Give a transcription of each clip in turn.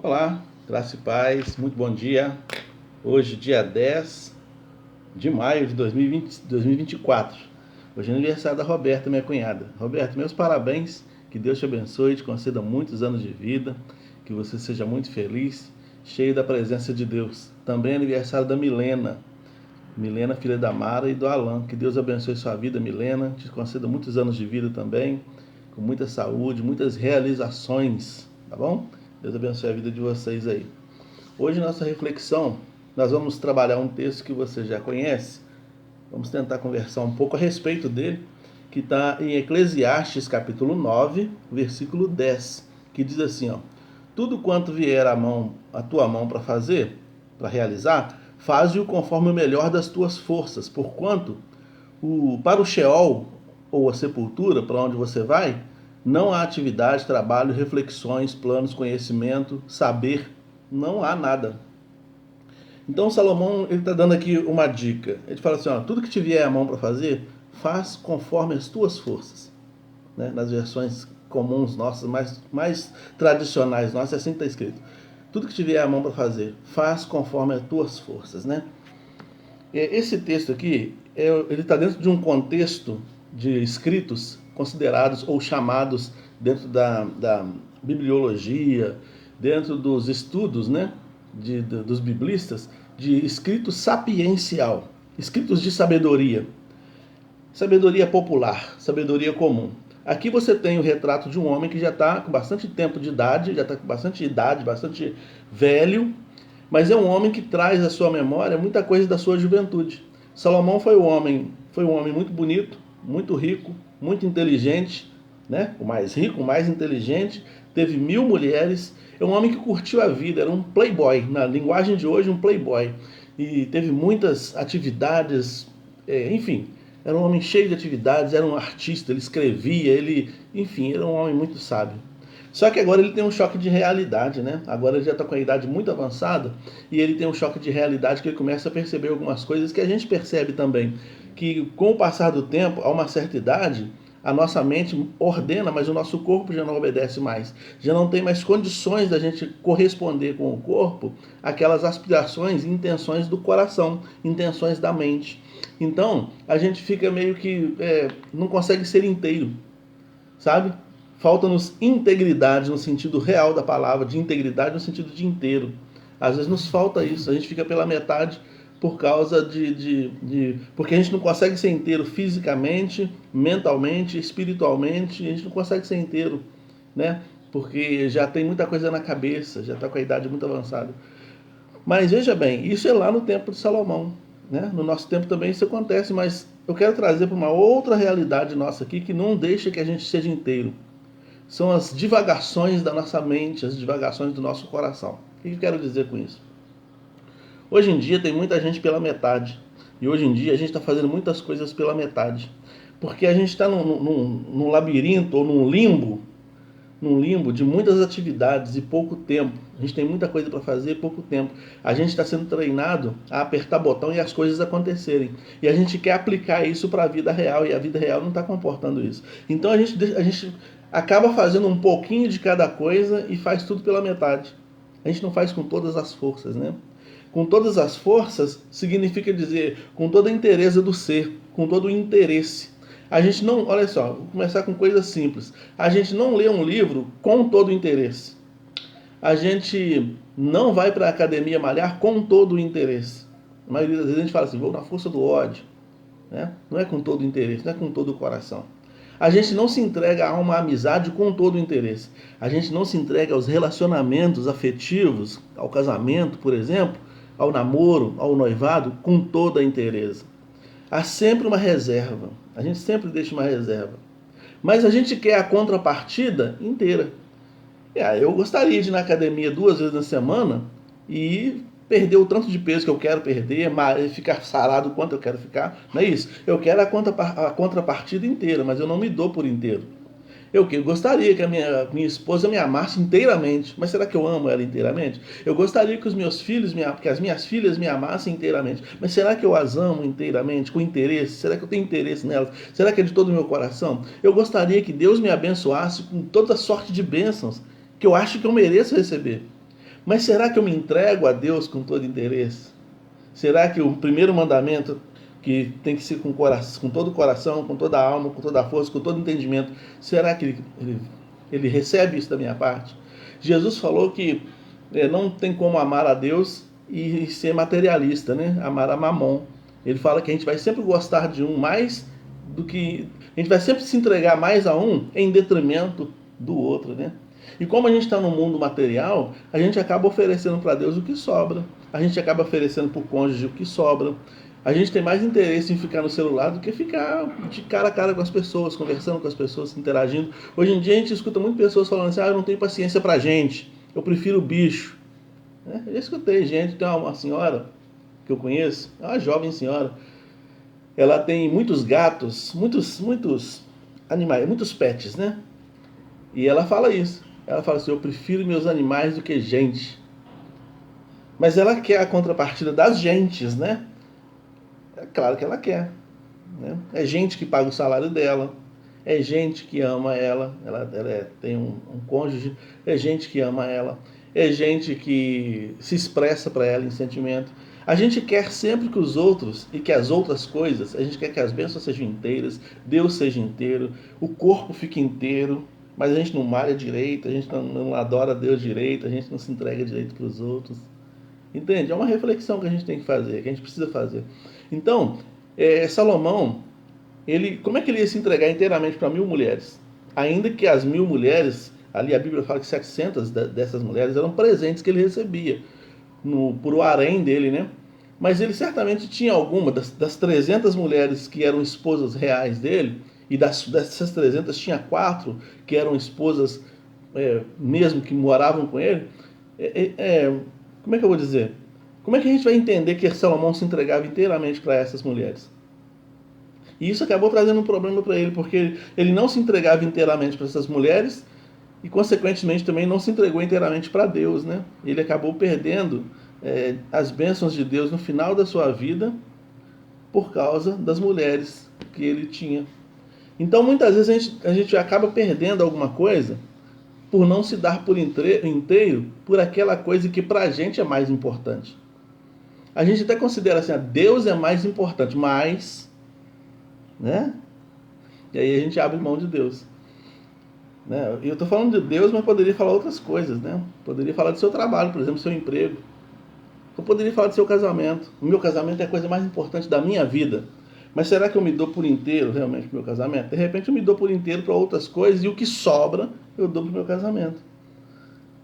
Olá, graça e paz, muito bom dia. Hoje, dia 10 de maio de 2024. Hoje é aniversário da Roberta, minha cunhada. Roberta, meus parabéns, que Deus te abençoe, te conceda muitos anos de vida, que você seja muito feliz, cheio da presença de Deus. Também é aniversário da Milena, filha da Mara e do Alan. Que Deus abençoe sua vida, Milena, te conceda muitos anos de vida também, com muita saúde, muitas realizações, tá bom? Deus abençoe a vida de vocês aí. Hoje, nossa reflexão, nós vamos trabalhar um texto que você já conhece. Vamos tentar conversar um pouco a respeito dele, que está em Eclesiastes, capítulo 9, versículo 10, que diz assim, ó: tudo quanto vier a tua mão para fazer, para realizar, faze-o conforme o melhor das tuas forças, porquanto para o Sheol, ou a sepultura, para onde você vai, não há atividade, trabalho, reflexões, planos, conhecimento, saber, não há nada. Então Salomão ele está dando aqui uma dica. Ele fala assim, ó, tudo que te vier à mão para fazer, faz conforme as tuas forças. Né? Nas versões comuns nossas, mais tradicionais nossas, é assim que está escrito. Tudo que te vier à mão para fazer, faz conforme as tuas forças. Né? Esse texto aqui, ele está dentro de um contexto de escritos considerados ou chamados dentro da bibliologia, dentro dos estudos, né, dos biblistas, de escrito sapiencial, escritos de sabedoria, sabedoria popular, sabedoria comum. Aqui você tem o retrato de um homem que já está com bastante tempo de idade, já está com bastante idade, bastante velho, mas é um homem que traz à sua memória muita coisa da sua juventude. Salomão foi um homem muito bonito, muito rico, muito inteligente, né? O mais rico, o mais inteligente, teve 1000 mulheres, é um homem que curtiu a vida, era um playboy, na linguagem de hoje, um playboy, e teve muitas atividades, enfim, era um homem cheio de atividades, era um artista, ele escrevia, enfim, era um homem muito sábio. Só que agora ele tem um choque de realidade, né? Agora ele já está com a idade muito avançada e ele tem um choque de realidade que ele começa a perceber algumas coisas que a gente percebe também. Que com o passar do tempo, a uma certa idade, a nossa mente ordena, mas o nosso corpo já não obedece mais. Já não tem mais condições da gente corresponder com o corpo àquelas aspirações e intenções do coração, intenções da mente. Então, a gente fica meio que não consegue ser inteiro, sabe? Falta-nos integridade no sentido real da palavra, de integridade no sentido de inteiro. Às vezes nos falta isso, a gente fica pela metade por causa porque a gente não consegue ser inteiro fisicamente, mentalmente, espiritualmente, a gente não consegue ser inteiro, né? Porque já tem muita coisa na cabeça, já está com a idade muito avançada. Mas veja bem, isso é lá no tempo de Salomão, né? No nosso tempo também isso acontece, mas eu quero trazer para uma outra realidade nossa aqui que não deixa que a gente seja inteiro. São as divagações da nossa mente, as divagações do nosso coração. O que eu quero dizer com isso? Hoje em dia tem muita gente pela metade. E hoje em dia a gente está fazendo muitas coisas pela metade. Porque a gente está num labirinto ou num limbo de muitas atividades e pouco tempo. A gente tem muita coisa para fazer e pouco tempo. A gente está sendo treinado a apertar botão e as coisas acontecerem. E a gente quer aplicar isso para a vida real e a vida real não está comportando isso. Então a gente acaba fazendo um pouquinho de cada coisa e faz tudo pela metade. A gente não faz com todas as forças, né? Com todas as forças significa dizer com toda a inteireza do ser, com todo o interesse. A gente não, olha só, vou começar com coisas simples. A gente não lê um livro com todo o interesse. A gente não vai para a academia malhar com todo o interesse. A maioria das vezes a gente fala assim, vou na força do ódio. Né? Não é com todo o interesse, não é com todo o coração. A gente não se entrega a uma amizade com todo o interesse. A gente não se entrega aos relacionamentos afetivos, ao casamento, por exemplo, ao namoro, ao noivado, com toda a inteireza. Há sempre uma reserva. A gente sempre deixa uma reserva. Mas a gente quer a contrapartida inteira. Eu gostaria de ir na academia 2 vezes na semana e perder o tanto de peso que eu quero perder, ficar sarado o quanto eu quero ficar. Não é isso? Eu quero a contrapartida inteira, mas eu não me dou por inteiro. Eu gostaria que a minha esposa me amasse inteiramente, mas será que eu amo ela inteiramente? Eu gostaria que que as minhas filhas me amassem inteiramente, mas será que eu as amo inteiramente, com interesse? Será que eu tenho interesse nelas? Será que é de todo o meu coração? Eu gostaria que Deus me abençoasse com toda sorte de bênçãos que eu acho que eu mereço receber. Mas será que eu me entrego a Deus com todo interesse? Será que o primeiro mandamento, que tem que ser com todo o coração, com toda a alma, com toda a força, com todo o entendimento, será que ele recebe isso da minha parte? Jesus falou que não tem como amar a Deus e ser materialista, né? Amar a Mamon. Ele fala que a gente vai sempre gostar de um mais do que... A gente vai sempre se entregar mais a um em detrimento do outro, né? E como a gente está no mundo material, a gente acaba oferecendo para Deus o que sobra. A gente acaba oferecendo para o cônjuge o que sobra. A gente tem mais interesse em ficar no celular do que ficar de cara a cara com as pessoas, conversando com as pessoas, interagindo. Hoje em dia a gente escuta muitas pessoas falando assim, eu não tenho paciência pra gente, eu prefiro bicho. Eu já escutei gente, tem uma senhora que eu conheço, é uma jovem senhora, ela tem muitos gatos, muitos animais, muitos pets, né? E ela fala isso. Ela fala assim, eu prefiro meus animais do que gente. Mas ela quer a contrapartida das gentes, né? É claro que ela quer. Né? É gente que paga o salário dela. É gente que ama ela. Ela tem um cônjuge. É gente que ama ela. É gente que se expressa para ela em sentimento. A gente quer sempre que os outros e que as outras coisas, a gente quer que as bênçãos sejam inteiras, Deus seja inteiro, o corpo fique inteiro, mas a gente não malha direito, a gente não adora Deus direito, a gente não se entrega direito para os outros. Entende? É uma reflexão que a gente tem que fazer, que a gente precisa fazer. Então, Salomão, como é que ele ia se entregar inteiramente para 1000 mulheres? Ainda que as 1000 mulheres, ali a Bíblia fala que 700 dessas mulheres eram presentes que ele recebia por o harém dele, né? Mas ele certamente tinha alguma das 300 mulheres que eram esposas reais dele, e dessas 300 tinha 4 que eram esposas mesmo que moravam com ele. Como é que eu vou dizer? Como é que a gente vai entender que Salomão se entregava inteiramente para essas mulheres? E isso acabou trazendo um problema para ele, porque ele não se entregava inteiramente para essas mulheres e, consequentemente, também não se entregou inteiramente para Deus, né? Ele acabou perdendo as bênçãos de Deus no final da sua vida por causa das mulheres que ele tinha. Então, muitas vezes a gente acaba perdendo alguma coisa por não se dar por inteiro por aquela coisa que pra gente é mais importante. A gente até considera assim, Deus é mais importante, mas, né? E aí a gente abre mão de Deus. Né? E eu estou falando de Deus, mas poderia falar outras coisas, né? Poderia falar do seu trabalho, por exemplo, do seu emprego. Eu poderia falar do seu casamento. O meu casamento é a coisa mais importante da minha vida. Mas será que eu me dou por inteiro realmente para o meu casamento? De repente eu me dou por inteiro para outras coisas e o que sobra eu dou para o meu casamento.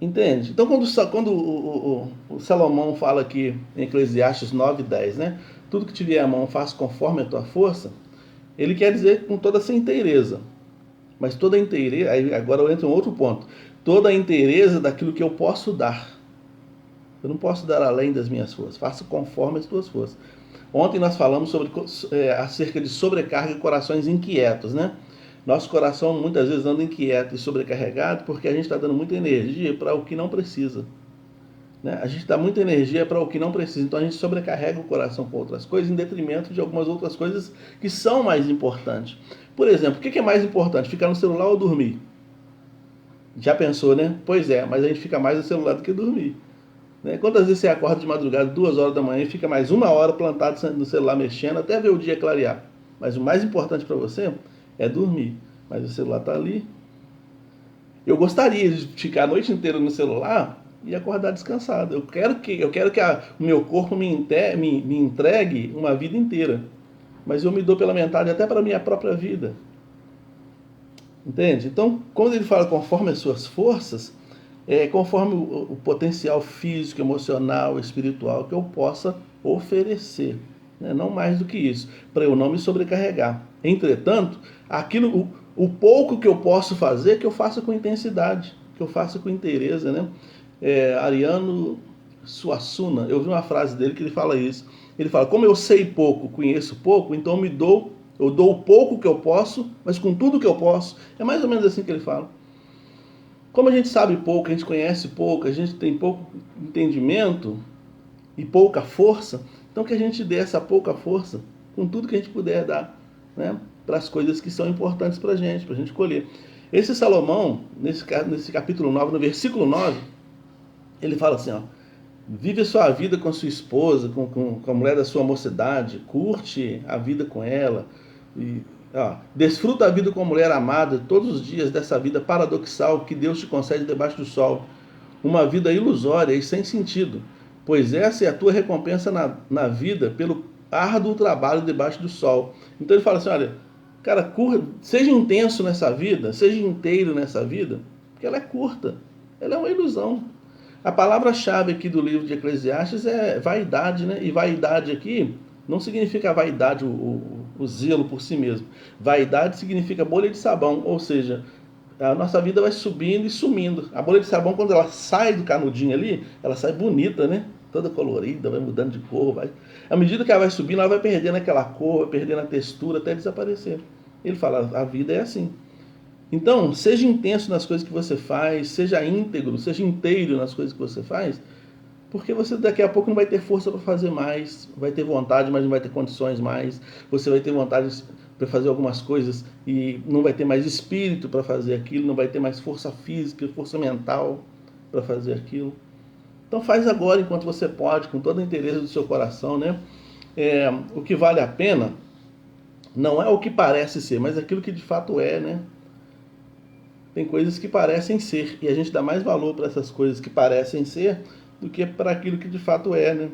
Entende? Então quando o Salomão fala aqui em Eclesiastes 9:10, né? Tudo que tiver à mão faça conforme a tua força, ele quer dizer com toda essa inteireza. Mas toda a inteireza, aí agora eu entro em outro ponto. Toda a inteireza daquilo que eu posso dar. Eu não posso dar além das minhas forças. Faça conforme as tuas forças. Ontem nós falamos acerca de sobrecarga e corações inquietos, né? Nosso coração muitas vezes anda inquieto e sobrecarregado porque a gente está dando muita energia para o que não precisa. Né? A gente dá muita energia para o que não precisa. Então a gente sobrecarrega o coração com outras coisas em detrimento de algumas outras coisas que são mais importantes. Por exemplo, o que é mais importante? Ficar no celular ou dormir? Já pensou, né? Pois é, mas a gente fica mais no celular do que dormir. Né? Quantas vezes você acorda de madrugada, 2 horas da manhã, e fica mais 1 hora plantado no celular mexendo até ver o dia clarear? Mas o mais importante para você é dormir. Mas o celular está ali. Eu gostaria de ficar a noite inteira no celular e acordar descansado. Eu quero que o meu corpo me entregue uma vida inteira. Mas eu me dou pela metade até para a minha própria vida. Entende? Então, quando ele fala conforme as suas forças, conforme o potencial físico, emocional, espiritual que eu possa oferecer. Né? Não mais do que isso, para eu não me sobrecarregar. Entretanto, o pouco que eu posso fazer, que eu faça com intensidade, que eu faça com inteireza. Né? Ariano Suassuna, eu vi uma frase dele que ele fala isso. Ele fala, como eu sei pouco, conheço pouco, então eu dou o pouco que eu posso, mas com tudo que eu posso. É mais ou menos assim que ele fala. Como a gente sabe pouco, a gente conhece pouco, a gente tem pouco entendimento e pouca força, então que a gente dê essa pouca força com tudo que a gente puder dar, né, para as coisas que são importantes para a gente colher. Esse Salomão, nesse capítulo 9, no versículo 9, Ele fala assim, ó, vive a sua vida com a sua esposa, com a mulher da sua mocidade, curte a vida com ela, e, ó, desfruta a vida com a mulher amada todos os dias dessa vida paradoxal que Deus te concede debaixo do sol, uma vida ilusória e sem sentido, pois essa é a tua recompensa na vida pelo árduo trabalho debaixo do sol. Então ele fala assim, olha, cara, seja intenso nessa vida, seja inteiro nessa vida, porque ela é curta, ela é uma ilusão. A palavra-chave aqui do livro de Eclesiastes é vaidade, né? E vaidade aqui não significa a vaidade, o zelo por si mesmo. Vaidade significa bolha de sabão, ou seja, a nossa vida vai subindo e sumindo. A bolha de sabão, quando ela sai do canudinho ali, ela sai bonita, né? Toda colorida, vai mudando de cor. Vai... À medida que ela vai subindo, ela vai perdendo aquela cor, vai perdendo a textura até desaparecer. Ele fala, a vida é assim. Então, seja intenso nas coisas que você faz, seja íntegro, seja inteiro nas coisas que você faz, porque você daqui a pouco não vai ter força para fazer mais, vai ter vontade, mas não vai ter condições mais, você vai ter vontade para fazer algumas coisas e não vai ter mais espírito para fazer aquilo, não vai ter mais força física, força mental para fazer aquilo. Então faz agora enquanto você pode, com todo o interesse do seu coração, né? O que vale a pena não é o que parece ser, mas aquilo que de fato é, né? Tem coisas que parecem ser, e a gente dá mais valor para essas coisas que parecem ser do que para aquilo que de fato é, né?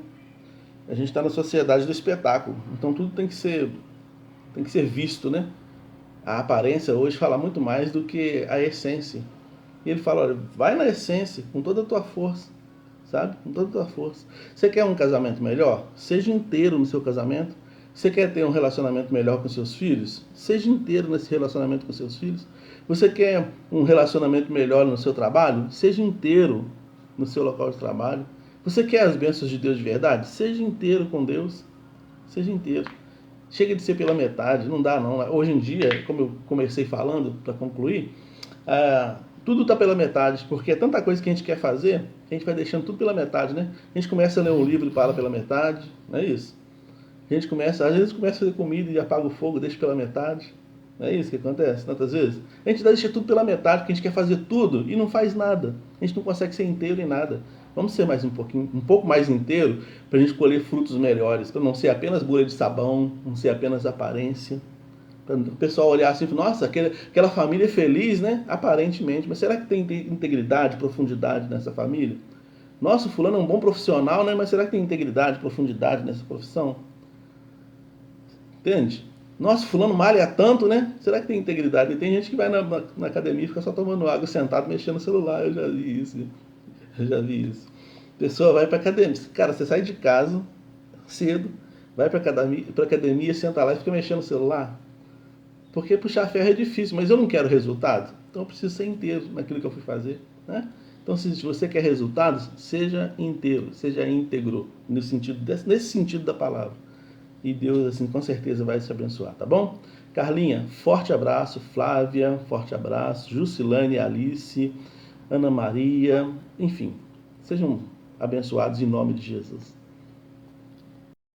A gente está na sociedade do espetáculo, então tudo tem que ser visto, né? A aparência hoje fala muito mais do que a essência. E ele fala, olha, vai na essência, com toda a tua força, sabe? Com toda a tua força. Você quer um casamento melhor? Seja inteiro no seu casamento. Você quer ter um relacionamento melhor com seus filhos? Seja inteiro nesse relacionamento com seus filhos. Você quer um relacionamento melhor no seu trabalho? Seja inteiro no seu local de trabalho. Você quer as bênçãos de Deus de verdade? Seja inteiro com Deus. Seja inteiro. Chega de ser pela metade, não dá não. Hoje em dia, como eu comecei falando, para concluir, tudo está pela metade, porque é tanta coisa que a gente quer fazer, que a gente vai deixando tudo pela metade, né? A gente começa a ler um livro e para pela metade, não é isso? A gente começa, às vezes começa a fazer comida e apaga o fogo, deixa pela metade. Não é isso que acontece tantas vezes? A gente deixa tudo pela metade, porque a gente quer fazer tudo e não faz nada. A gente não consegue ser inteiro em nada. Vamos ser mais um pouco mais inteiro, para a gente colher frutos melhores, para não ser apenas bolha de sabão, não ser apenas aparência. Para o pessoal olhar assim e falar, nossa, aquela família é feliz, né? Aparentemente, mas será que tem integridade, profundidade nessa família? Nossa, o fulano é um bom profissional, né? Mas será que tem integridade, profundidade nessa profissão? Entende? Nossa, fulano malha tanto, né? Será que tem integridade? E tem gente que vai na academia e fica só tomando água, sentado, mexendo no celular. Eu já vi isso. A pessoa vai pra academia. Cara, você sai de casa cedo, vai pra academia, senta lá e fica mexendo no celular. Porque puxar ferro é difícil, mas eu não quero resultado. Então eu preciso ser inteiro naquilo que eu fui fazer, né? Então, se você quer resultados, seja inteiro, seja íntegro, nesse sentido da palavra. E Deus, assim, com certeza vai te abençoar, tá bom? Carlinha, forte abraço. Flávia, forte abraço. Jusilane, Alice, Ana Maria, enfim, sejam abençoados em nome de Jesus.